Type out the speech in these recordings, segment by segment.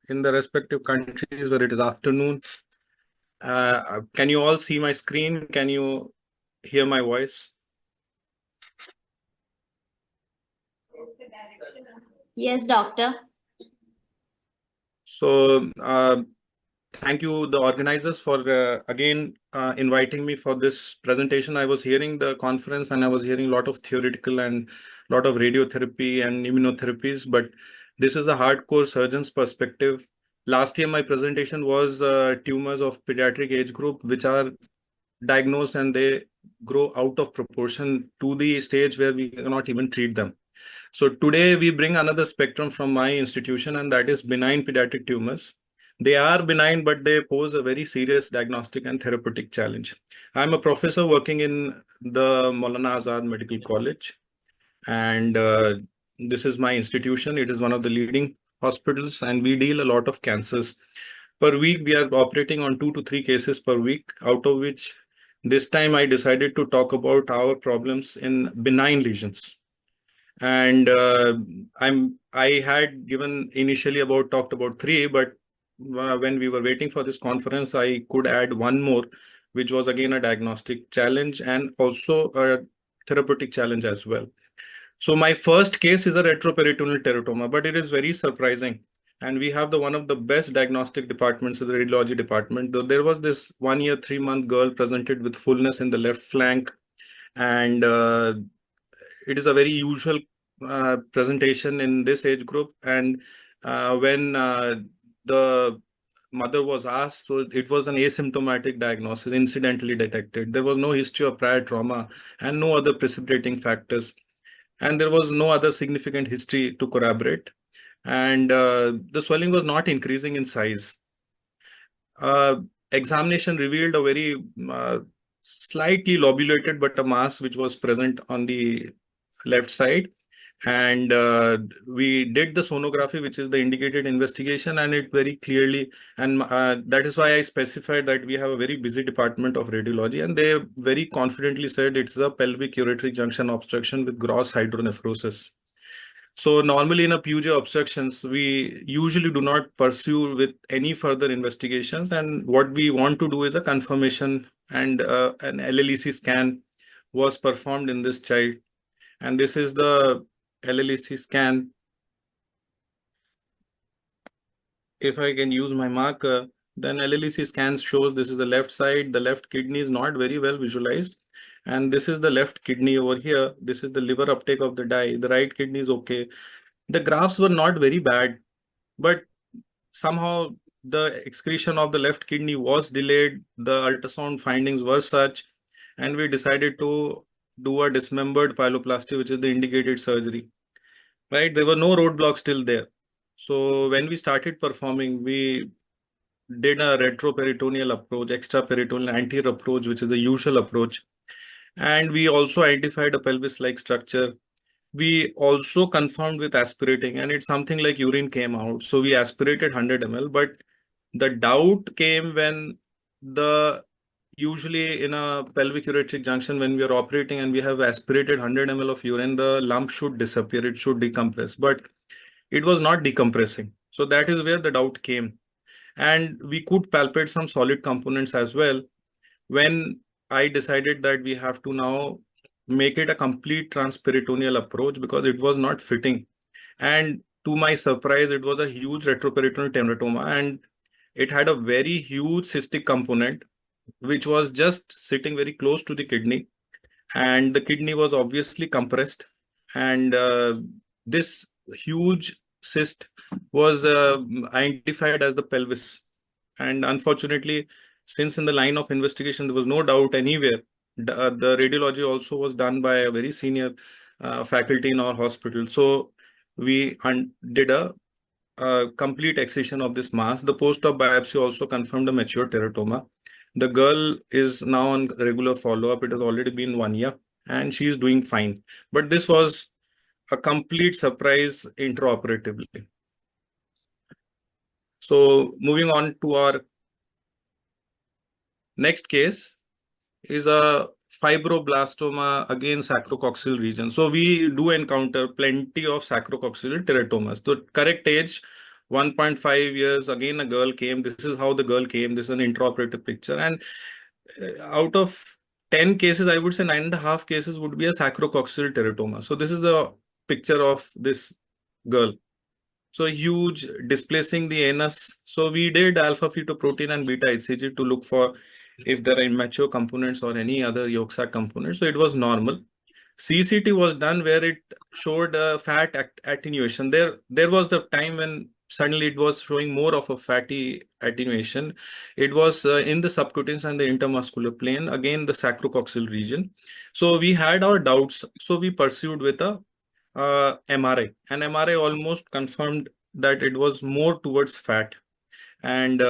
in the respective countries where it is afternoon. Can you all see my screen? Can you hear my voice? Yes, doctor. So, thank you, the organizers, for again inviting me for this presentation. I was hearing the conference and I was hearing a lot of theoretical and a lot of radiotherapy and immunotherapies, but this is a hardcore surgeon's perspective. Last year, my presentation was tumors of pediatric age group, which are diagnosed and they grow out of proportion to the stage where we cannot even treat them. So today we bring another spectrum from my institution, and that is benign pediatric tumors. They are benign, but they pose a very serious diagnostic and therapeutic challenge. I'm a professor working in the Maulana Azad Medical College, and this is my institution. It is one of the leading hospitals, and we deal a lot of cancers. Per week, we are operating on 2 to 3 cases per week, out of which this time I decided to talk about our problems in benign lesions. And I had given initially talked about three, but when we were waiting for this conference, I could add one more, which was again a diagnostic challenge and also a therapeutic challenge as well. So my first case is a retroperitoneal teratoma, but it is very surprising. And we have the one of the best diagnostic departments, the radiology department. Though there was this 1 year, 3 month girl presented with fullness in the left flank, and it is a very usual presentation in this age group. And when the mother was asked, so it was an asymptomatic diagnosis, incidentally detected. There was no history of prior trauma and no other precipitating factors. And there was no other significant history to corroborate. And the swelling was not increasing in size. Examination revealed a very slightly lobulated but a mass which was present on the left side. And we did the sonography, which is the indicated investigation, and it very clearly, and that is why I specified that we have a very busy department of radiology, and they very confidently said it's a pelvic ureteric junction obstruction with gross hydronephrosis. So normally in a PUJ obstructions, we usually do not pursue with any further investigations. And what we want to do is a confirmation, and an LLEC scan was performed in this child. And this is the LLEC scan. If I can use my marker, then LLEC scan shows this is the left side. The left kidney is not very well visualized. And this is the left kidney over here. This is the liver uptake of the dye. The right kidney is okay. The graphs were not very bad, but somehow the excretion of the left kidney was delayed. The ultrasound findings were such, and we decided to do a dismembered pyeloplasty, which is the indicated surgery. Right? There were no roadblocks still there. So when we started performing, we did a retroperitoneal approach, extraperitoneal anterior approach, which is the usual approach. And we also identified a pelvis-like structure. We also confirmed with aspirating, and it's something like urine came out. So we aspirated 100 ml, but the doubt came when usually in a pelvic ureteric junction, when we are operating and we have aspirated 100 ml of urine, the lump should disappear, it should decompress, but it was not decompressing. So that is where the doubt came. And we could palpate some solid components as well, when I decided that we have to now make it a complete transperitoneal approach because it was not fitting. And to my surprise, it was a huge retroperitoneal teratoma, and it had a very huge cystic component, which was just sitting very close to the kidney. And the kidney was obviously compressed. And this huge cyst was identified as the pelvis. And unfortunately, since in the line of investigation, there was no doubt anywhere, the radiology also was done by a very senior faculty in our hospital. So we did a complete excision of this mass. The post-op biopsy also confirmed a mature teratoma. The girl is now on regular follow-up. It has already been 1 year and she's doing fine. But this was a complete surprise intraoperatively. So moving on to our next case is a fibroblastoma, again sacrococcygeal region. So we do encounter plenty of sacrococcygeal teratomas. The correct age 1.5 years, again a girl came. This is how the girl came. This is an intraoperative picture. And out of 10 cases, I would say 9.5 cases would be a sacrococcygeal teratoma. So this is the picture of this girl. So huge, displacing the anus. So we did alpha fetoprotein and beta HCG to look for if there are immature components or any other yolk sac components. So it was normal. CCT was done where it showed fat attenuation. There was the time when suddenly it was showing more of a fatty attenuation. It was in the subcutaneous and the intermuscular plane, again the sacrococcygeal region. So we had our doubts. So we pursued with a MRI, and MRI almost confirmed that it was more towards fat. And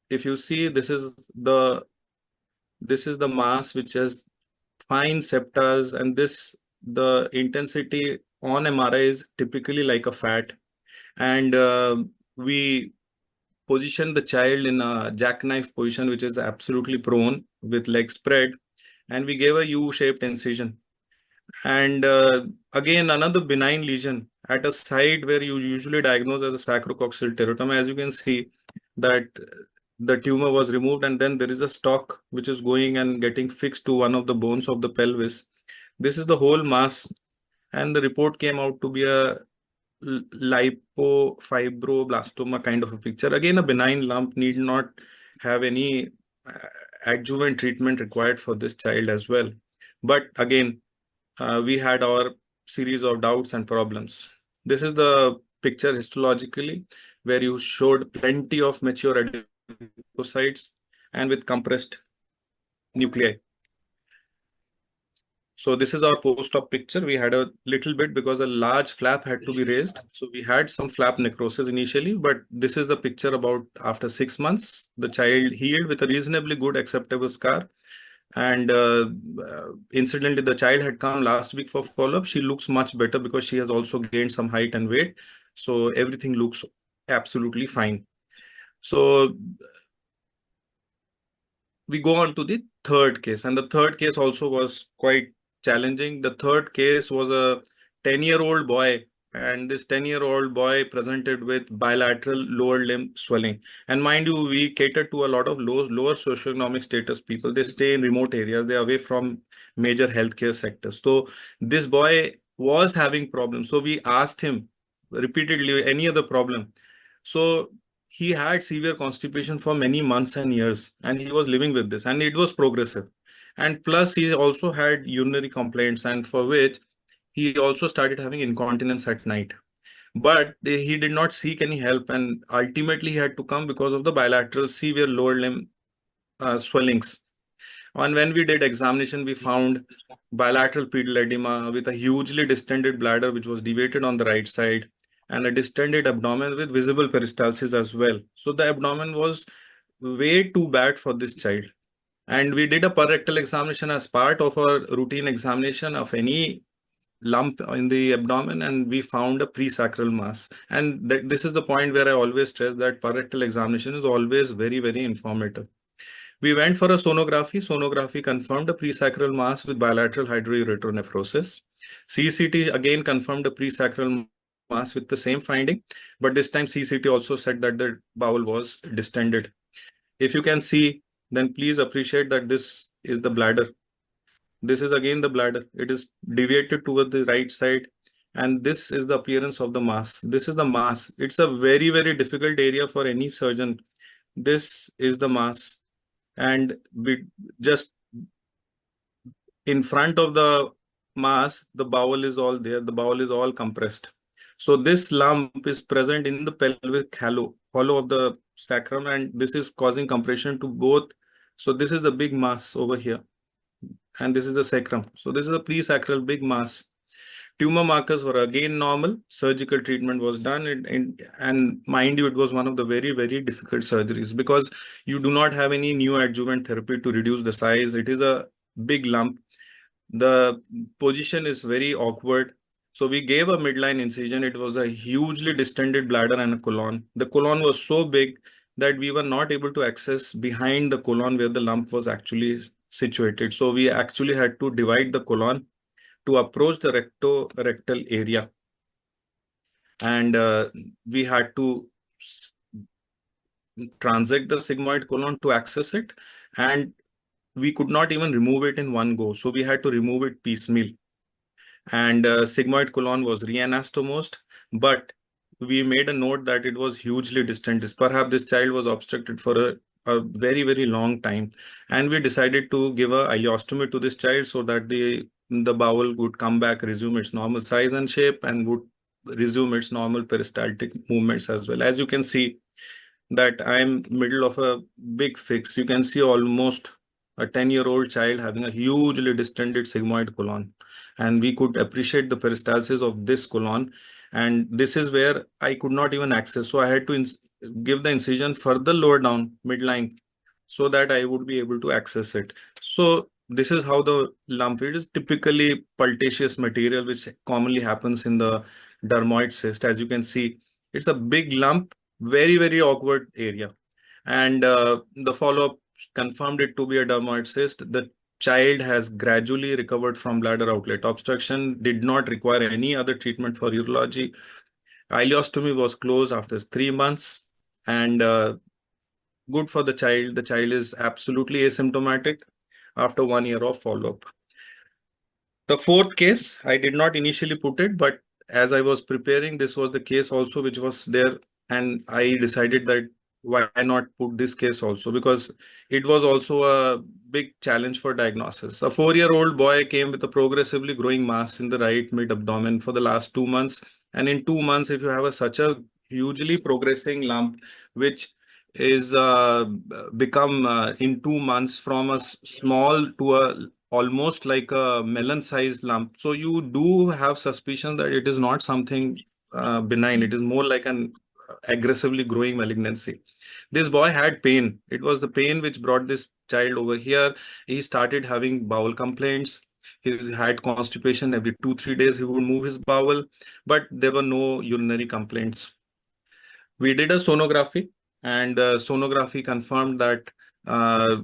if you see, this is the mass which has fine septas, and the intensity on MRI is typically like a fat. And we position the child in a jackknife position, which is absolutely prone with legs spread, and we gave a U-shaped incision. And again, another benign lesion at a site where you usually diagnose as a sacrococcygeal teratoma. As you can see, that the tumor was removed, and then there is a stalk which is going and getting fixed to one of the bones of the pelvis. This is the whole mass, and the report came out to be a lipofibroblastoma kind of a picture. Again, a benign lump, need not have any adjuvant treatment required for this child as well. But again, we had our series of doubts and problems. This is the picture histologically, where you showed plenty of mature adipocytes and with compressed nuclei. So this is our post-op picture. We had a little bit because a large flap had to be raised. So we had some flap necrosis initially, but this is the picture about after 6 months. The child healed with a reasonably good acceptable scar. And incidentally, the child had come last week for follow-up. She looks much better because she has also gained some height and weight. So everything looks absolutely fine. So we go on to the third case, and the third case also was quite challenging. The third case was a 10-year-old boy, and this 10-year-old boy presented with bilateral lower limb swelling. And mind you, we cater to a lot of lower socioeconomic status people. They stay in remote areas, they're away from major healthcare sectors. So this boy was having problems. So we asked him repeatedly, any other problem? So he had severe constipation for many months and years, and he was living with this, and it was progressive. And plus, he also had urinary complaints, and for which he also started having incontinence at night. But he did not seek any help, and ultimately he had to come because of the bilateral severe lower limb swellings. And when we did examination, we found bilateral pedal edema with a hugely distended bladder, which was deviated on the right side, and a distended abdomen with visible peristalsis as well. So the abdomen was way too bad for this child. And we did a rectal examination as part of our routine examination of any lump in the abdomen, and we found a presacral mass. And this is the point where I always stress that rectal examination is always very, very informative. We went for a sonography. Sonography confirmed a presacral mass with bilateral hydroureteronephrosis. CCT again confirmed a presacral mass with the same finding, but this time CCT also said that the bowel was distended. If you can see, then please appreciate that this is the bladder. This is again the bladder. It is deviated toward the right side, and this is the appearance of the mass. This is the mass. It's a very, very difficult area for any surgeon. This is the mass. And we just in front of the mass, the bowel is all there. The bowel is all compressed. So this lump is present in the pelvic hollow of the sacrum, and this is causing compression to both. So this is the big mass over here, and this is the sacrum. So this is a presacral big mass. Tumor markers were again normal. Surgical treatment was done, and mind you, it was one of the very, very difficult surgeries because you do not have any new adjuvant therapy to reduce the size. It is a big lump. The position is very awkward. So we gave a midline incision. It was a hugely distended bladder and a colon. The colon was so big that we were not able to access behind the colon where the lump was actually situated. So we actually had to divide the colon to approach the rectal area. and we had to transect the sigmoid colon to access it, and we could not even remove it in one go. So we had to remove it piecemeal. And sigmoid colon was reanastomosed, but we made a note that it was hugely distant. Perhaps this child was obstructed for a very, very long time. And we decided to give a ileostomy to this child so that the bowel would come back, resume its normal size and shape, and would resume its normal peristaltic movements as well. As you can see, that I'm middle of a big fix. You can see almost a 10-year-old child having a hugely distended sigmoid colon. And we could appreciate the peristalsis of this colon. And this is where I could not even access. So I had to give the incision further lower down, midline, so that I would be able to access it. So this is how the lump, it is typically pultaceous material, which commonly happens in the dermoid cyst. As you can see, it's a big lump, very, very awkward area. And the follow-up confirmed it to be a dermoid cyst. The child has gradually recovered from bladder outlet obstruction, did not require any other treatment for urology. Ileostomy was closed after 3 months, and good for the child. The child is absolutely asymptomatic after 1 year of follow-up. The fourth case, I did not initially put it, but as I was preparing, this was the case also which was there. And I decided that why not put this case also, because it was also a big challenge for diagnosis. A 4-year-old boy came with a progressively growing mass in the right mid-abdomen for the last 2 months. And in 2 months, if you have such a hugely progressing lump, which is become in 2 months from a small to a almost like a melon sized lump. So you do have suspicion that it is not something benign. It is more like an aggressively growing malignancy. This boy had pain. It was the pain which brought this child over here. He started having bowel complaints. He had constipation every 2-3 days. He would move his bowel, but there were no urinary complaints. We did a sonography, and the sonography confirmed that uh,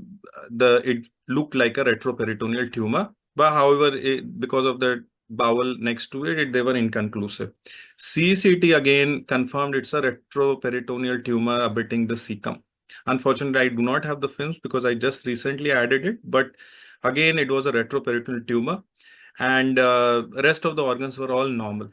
it looked like a retroperitoneal tumor. But however, because of the bowel next to it, they were inconclusive. CCT again confirmed it's a retroperitoneal tumor abetting the cecum. Unfortunately, I do not have the films because I just recently added it. But again, it was a retroperitoneal tumor, and rest of the organs were all normal.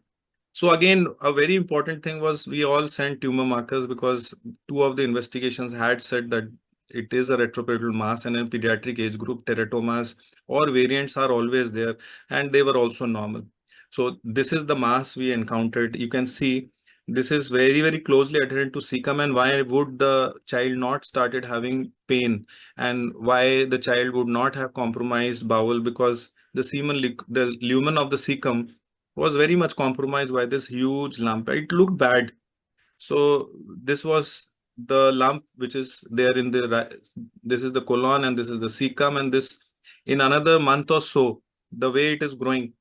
So again, a very important thing was we all sent tumor markers because two of the investigations had said that it is a retroperitoneal mass, and in pediatric age group, teratomas or variants are always there, and they were also normal. So this is the mass we encountered. You can see this is very, very closely adherent to cecum, and why would the child not started having pain, and why the child would not have compromised bowel, because the lumen of the cecum was very much compromised by this huge lump. It looked bad. So this was the lump which is there in this is the colon and this is the cecum, and this in another month or so, the way it is growing,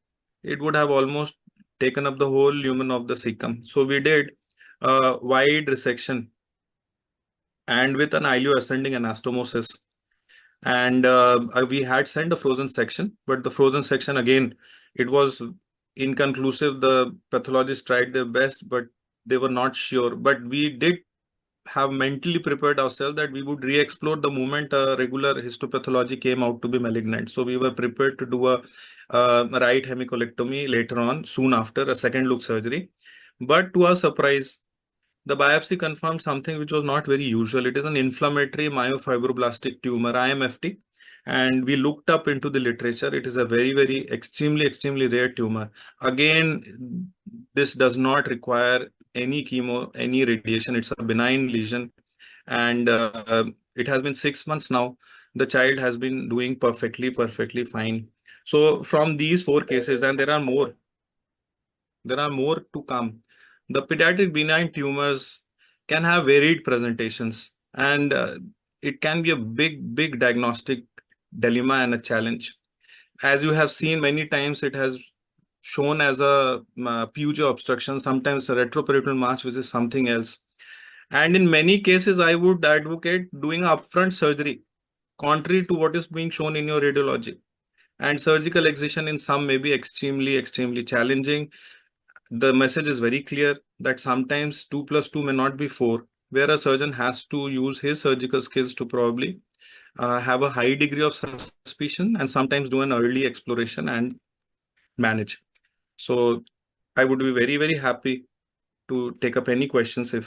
it would have almost taken up the whole lumen of the cecum. So we did a wide resection and with an ileo-ascending anastomosis. And we had sent a frozen section, but the frozen section again, it was inconclusive. The pathologists tried their best, but they were not sure. But we did have mentally prepared ourselves that we would re-explore the moment regular histopathology came out to be malignant. So we were prepared to do a right hemicolectomy later on, soon after a second look surgery. But to our surprise, the biopsy confirmed something which was not very usual. It is an inflammatory myofibroblastic tumor, IMFT. And we looked up into the literature. It is a very, very extremely rare tumor. Again, this does not require any chemo, any radiation. It's a benign lesion. And it has been 6 months now. The child has been doing perfectly fine. So from these 4 cases, and there are more to come. The pediatric benign tumors can have varied presentations, and it can be a big diagnostic dilemma and a challenge. As you have seen many times, it has shown as a Pujo obstruction, sometimes a retroperitoneal mass, which is something else. And in many cases, I would advocate doing upfront surgery, contrary to what is being shown in your radiology. And surgical excision in some may be extremely challenging. the message is very clear that sometimes 2 plus 2 may not be 4, where a surgeon has to use his surgical skills to probably have a high degree of suspicion and sometimes do an early exploration and manage. So I would be very, very happy to take up any questions if